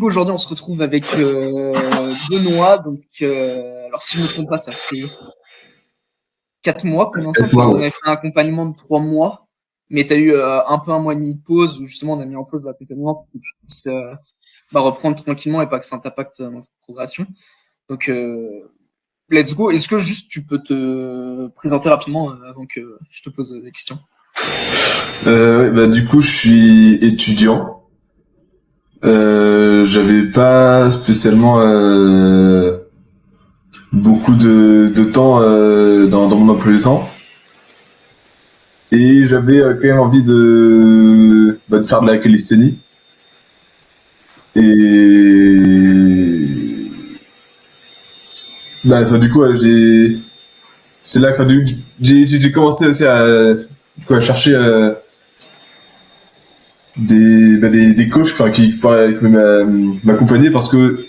Aujourd'hui, on se retrouve avec Benoît. Donc, alors si je ne me trompe pas, ça fait 4 mois qu'on est ensemble. On avait fait un accompagnement de 3 mois, mais tu as eu un peu 1 mois et demi de pause où justement on a mis en pause l'accompagnement pour que tu puisses reprendre tranquillement et pas que ça t'impacte dans ta progression. Donc, let's go. Est-ce que juste tu peux te présenter rapidement avant que je te pose des questions? Du coup, je suis étudiant. J'avais pas spécialement beaucoup de temps dans mon emploi du temps, et j'avais quand même envie de faire de la calisthénie. Et du coup, c'est là que j'ai commencé aussi à chercher des coachs qui pouvaient m'accompagner, parce que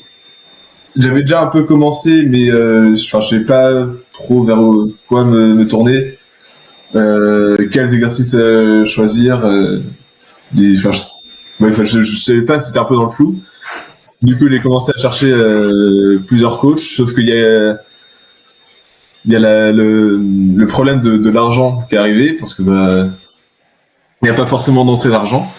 j'avais déjà un peu commencé, mais je savais pas trop vers quoi me tourner, quels exercices choisir, je savais pas, c'était un peu dans le flou. Du coup, j'ai commencé à chercher plusieurs coachs, sauf qu'il y a le problème de l'argent qui est arrivé, parce que il n'y a pas forcément d'entrée d'argent.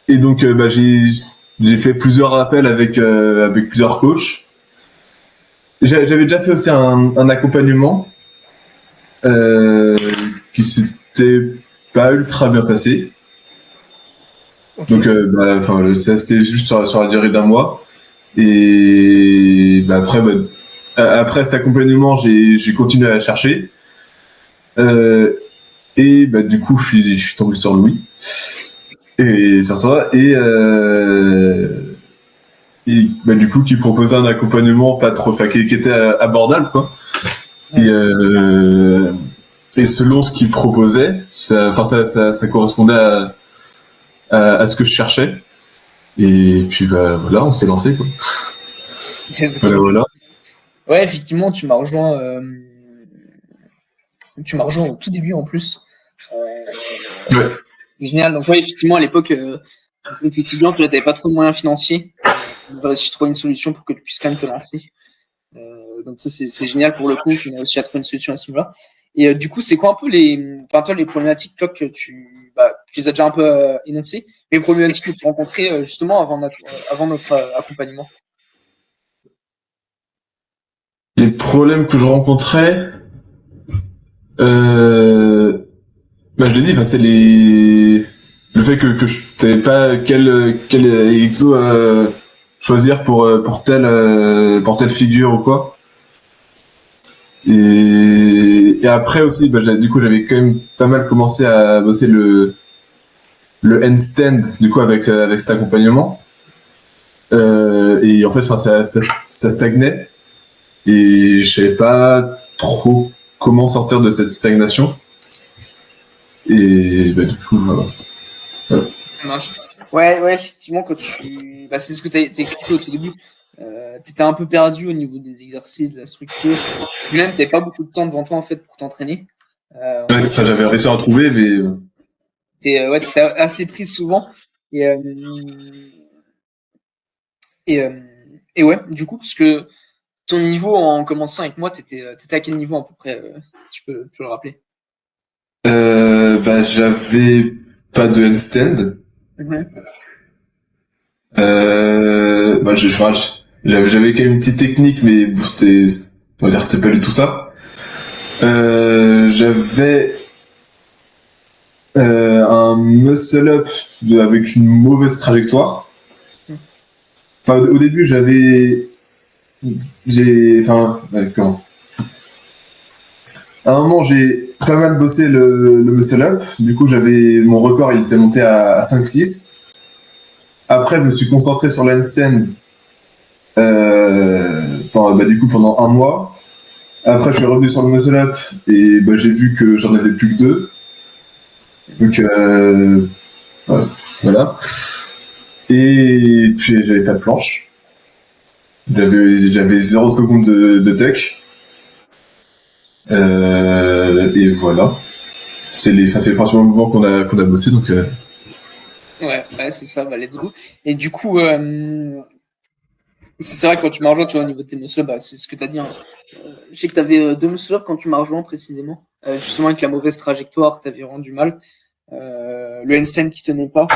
Et donc j'ai fait plusieurs appels avec plusieurs coachs. J'avais déjà fait aussi un accompagnement qui s'était pas ultra bien passé. Okay. Donc ça c'était juste sur la durée d'1 mois. Et après cet accompagnement, j'ai continué à chercher. Et du coup, je suis tombé sur Louis. Et sur toi. Et du coup, qui proposait un accompagnement pas trop, qui était abordable, quoi. Ouais. Et selon ce qu'il proposait, ça correspondait à ce que je cherchais. Et puis voilà, on s'est lancé, quoi. Voilà. Ouais, effectivement, tu m'as rejoint au tout début en plus. Ouais. Génial. Donc ouais, effectivement, à l'époque, quand tu étais étudiant, tu n'avais pas trop de moyens financiers. On va essayer de trouver une solution pour que tu puisses quand même te lancer. Donc ça, c'est génial pour le coup. On a aussi à trouver une solution à ce niveau-là. Et du coup, c'est quoi un peu les problématiques toi, que tu les as déjà un peu énoncées, mais les problématiques que tu rencontrais justement avant notre accompagnement? Les problèmes que je rencontrais, je l'ai dit, c'est le fait que je savais pas quel exo choisir pour telle figure ou quoi. Et après aussi, du coup, j'avais quand même pas mal commencé à bosser le handstand, du coup, avec cet accompagnement. Et en fait, ça stagnait. Et je savais pas trop comment sortir de cette stagnation. Et du coup, voilà. Ça marche. Ouais, effectivement, quand c'est ce que t'as expliqué au tout début. T'étais un peu perdu au niveau des exercices, de la structure. Même, t'avais pas beaucoup de temps devant toi en fait pour t'entraîner. J'avais réussi à en trouver, mais t'étais assez pris souvent. Et ouais, du coup, parce que ton niveau en commençant avec moi, t'étais à quel niveau à peu près, si tu peux le rappeler? J'avais pas de handstand. Mm-hmm. J'avais quand même une petite technique, mais bon, c'était pas du tout ça. J'avais un muscle up avec une mauvaise trajectoire. Au début, comment? À un moment, j'ai pas mal bossé le muscle up. Du coup, mon record, il était monté à 5-6. Après, je me suis concentré sur l'handstand du coup pendant 1 mois. Après, je suis revenu sur le muscle up et j'ai vu que j'en avais plus que 2. Donc voilà. Et puis j'avais pas de planche. J'avais 0 seconde de tech. Et voilà. C'est les principaux mouvements qu'on a bossé, donc Ouais, c'est ça, bah, let's go. Et du coup, c'est vrai que quand tu m'as rejoint, tu vois, au niveau de tes muscle-up, bah, c'est ce que t'as dit, hein. Je sais que t'avais 2 muscle-up quand tu m'as rejoint précisément. Justement, avec la mauvaise trajectoire, t'avais vraiment du mal. Le handstand qui tenait pas.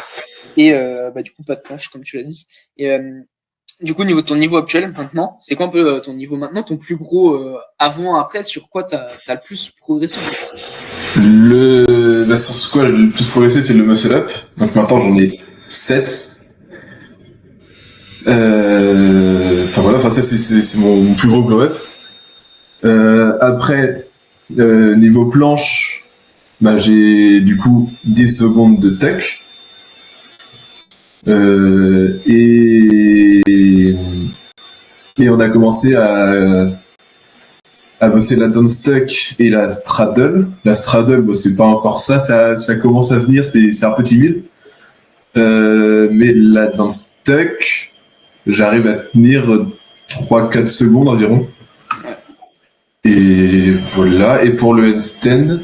Et bah, du coup, pas de planche, comme tu l'as dit. Et du coup, au niveau de ton niveau actuel, maintenant, c'est quoi un peu ton niveau maintenant, ton plus gros avant, après, sur quoi t'as le plus progressé en fait? La source quoi le plus progressé, c'est le muscle up. Donc maintenant, j'en ai 7. Enfin voilà, ça c'est mon plus gros glow up. Après, niveau planche, bah, j'ai du coup 10 secondes de tuck. Et on a commencé à bosser la downstuck et la straddle. La straddle, bon, c'est pas encore ça commence à venir, c'est un peu timide. Mais la downstuck, j'arrive à tenir 3-4 secondes environ. Et voilà. Et pour le handstand,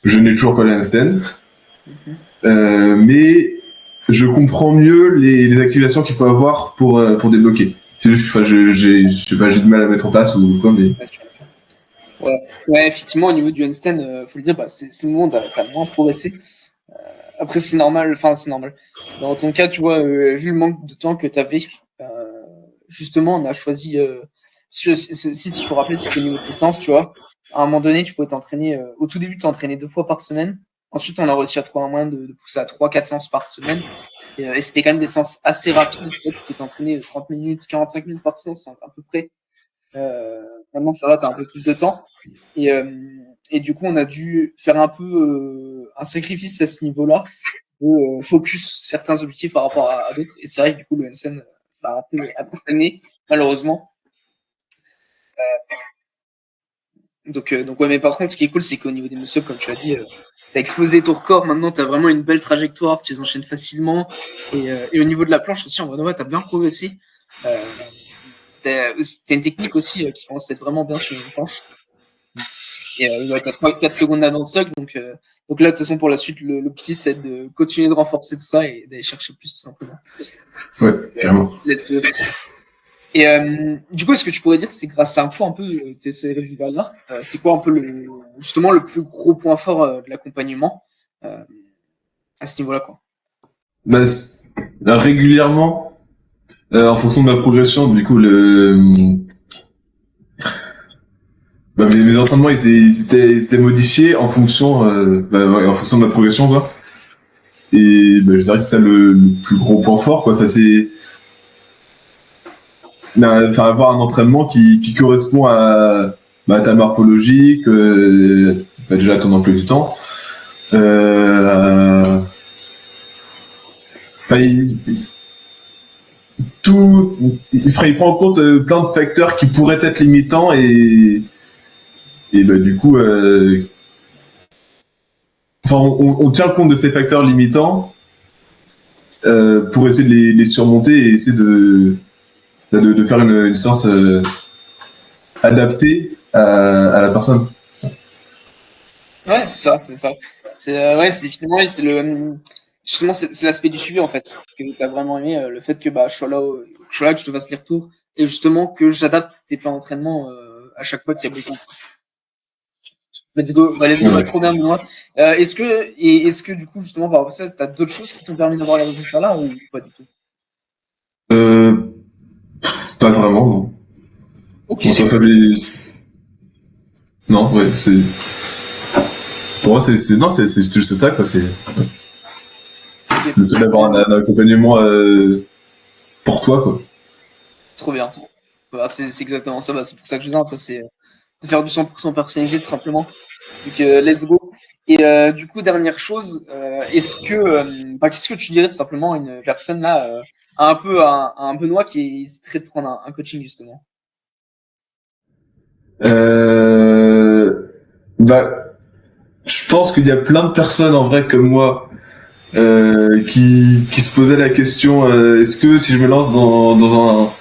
je n'ai toujours pas le handstand. Mais je comprends mieux les activations qu'il faut avoir pour débloquer. C'est juste, enfin, j'ai pas juste du mal à mettre en place ou quoi, mais. Ouais, effectivement, au niveau du handstand, faut le dire, bah, c'est le moment où t'as moins progressé. Après, c'est normal, enfin, c'est normal. Dans ton cas, tu vois, vu le manque de temps que t'avais, justement, on a choisi, si je me rappelle, c'était au niveau de tes séances, tu vois. À un moment donné, tu pouvais t'entraîner, au tout début, tu t'entraînais 2 fois par semaine. Ensuite, on a réussi à trouver un moyen de pousser à 3-4 séances par semaine. Et c'était quand même des séances assez rapides. Tu vois, tu pouvais t'entraîner 30 minutes, 45 minutes par séance, à peu près. Maintenant, ça va, t'as un peu plus de temps. Et du coup, on a dû faire un peu un sacrifice à ce niveau-là, de focus certains objectifs par rapport à d'autres. Et c'est vrai que du coup, le NSN, ça a un peu stagné, malheureusement. Donc ouais, mais par contre, ce qui est cool, c'est qu'au niveau des muscle-up, comme tu as dit, t'as explosé ton record. Maintenant, t'as vraiment une belle trajectoire, tu les enchaînes facilement. Et au niveau de la planche aussi, en vrai, ouais, t'as bien progressé. T'as une technique aussi qui commence à être vraiment bien sur une planche. Et ouais, t'as 3-4 secondes d'avance stock, donc là, de toute façon, pour la suite, l'objectif, c'est de continuer de renforcer tout ça et d'aller chercher plus, tout simplement. Ouais, clairement. Et du coup, est-ce que tu pourrais dire, c'est grâce à un peu ces résultats-là, c'est quoi un peu justement le plus gros point fort de l'accompagnement à ce niveau-là, quoi? Bah, régulièrement, en fonction de ma progression, du coup, bah, mes entraînements, ils étaient modifiés en fonction, en fonction de ma progression, quoi. Et bah, je dirais que c'est ça le plus gros point fort, quoi. Enfin, avoir un entraînement qui correspond à ta morphologie, déjà ton emploi du temps. Enfin, il prend en compte plein de facteurs qui pourraient être limitants et bah, du coup, on tient compte de ces facteurs limitants pour essayer de les surmonter et essayer de faire une séance adaptée à la personne. Ouais, c'est ça. Ouais, c'est finalement, justement, c'est l'aspect du suivi, en fait, que tu as vraiment aimé, le fait que, bah, je sois là, que je te fasse les retours, et justement, que j'adapte tes plans d'entraînement, à chaque fois qu'il y a besoin. Let's go, bah, trop bien, Benoît. Est-ce que, du coup, justement, par rapport à ça, t'as d'autres choses qui t'ont permis d'avoir les résultats là, ou pas du tout? Pas vraiment, non. Ok. Non, ouais, c'est. Pour moi, c'est juste ça, quoi. C'est le fait d'avoir un accompagnement pour toi, quoi. Trop bien. Bah, c'est exactement ça, bah, c'est pour ça que je dis un peu, c'est de faire du 100% personnalisé, tout simplement. Donc, let's go. Et du coup, dernière chose, qu'est-ce que tu dirais tout simplement à une personne là, à un Benoît qui hésiterait de prendre un coaching justement? Bah, je pense qu'il y a plein de personnes en vrai comme moi qui se posaient la question est-ce que si je me lance dans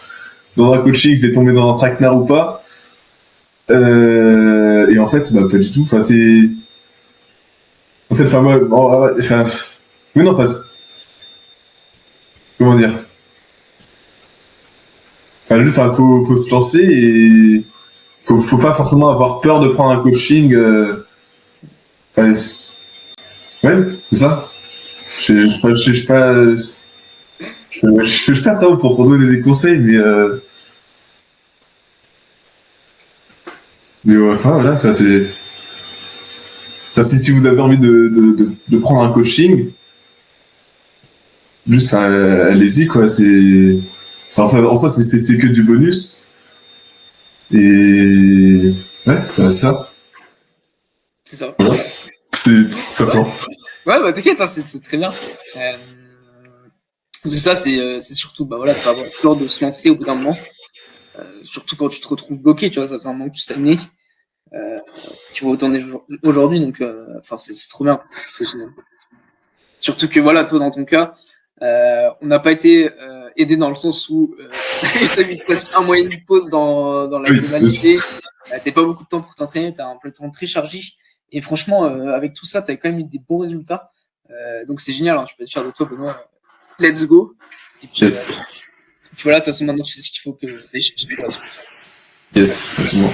un coaching, je vais tomber dans un traquenard ou pas et en fait, bah pas du tout. Enfin, c'est en fait, enfin moi, enfin, mais non, enfin, comment dire, enfin, faut se lancer et faut pas forcément avoir peur de prendre un coaching. Ouais, c'est ça. Je suis pas, je suis pas très bon pour donner des conseils, mais ouais, enfin voilà, quoi, c'est. Enfin, si vous avez envie de prendre un coaching, juste, allez-y, quoi. Enfin, en soi, c'est que du bonus. Et ouais, c'est ça. C'est ça. Voilà. C'est simplement. Ouais, bah t'inquiète, hein, c'est très bien. C'est ça, c'est surtout, bah voilà, faut avoir peur de se lancer au bout d'un moment. Surtout quand tu te retrouves bloqué, tu vois, ça faisait un moment que tu stagnais. Tu vois autant aujourd'hui, donc, enfin, c'est trop bien. C'est génial. Surtout que voilà, toi, dans ton cas, on n'a pas été aidé dans le sens où t'as mis presque un mois et demi de pause dans la globalité. T'as pas beaucoup de temps pour t'entraîner, t'as un peu de temps très chargé. Et franchement, avec tout ça, t'as quand même eu des bons résultats. Donc c'est génial, hein, tu peux être fier de toi, Benoît. Let's go. Et puis, Yes. puis voilà, de toute façon, maintenant tu sais ce qu'il faut que les Yes, absolument.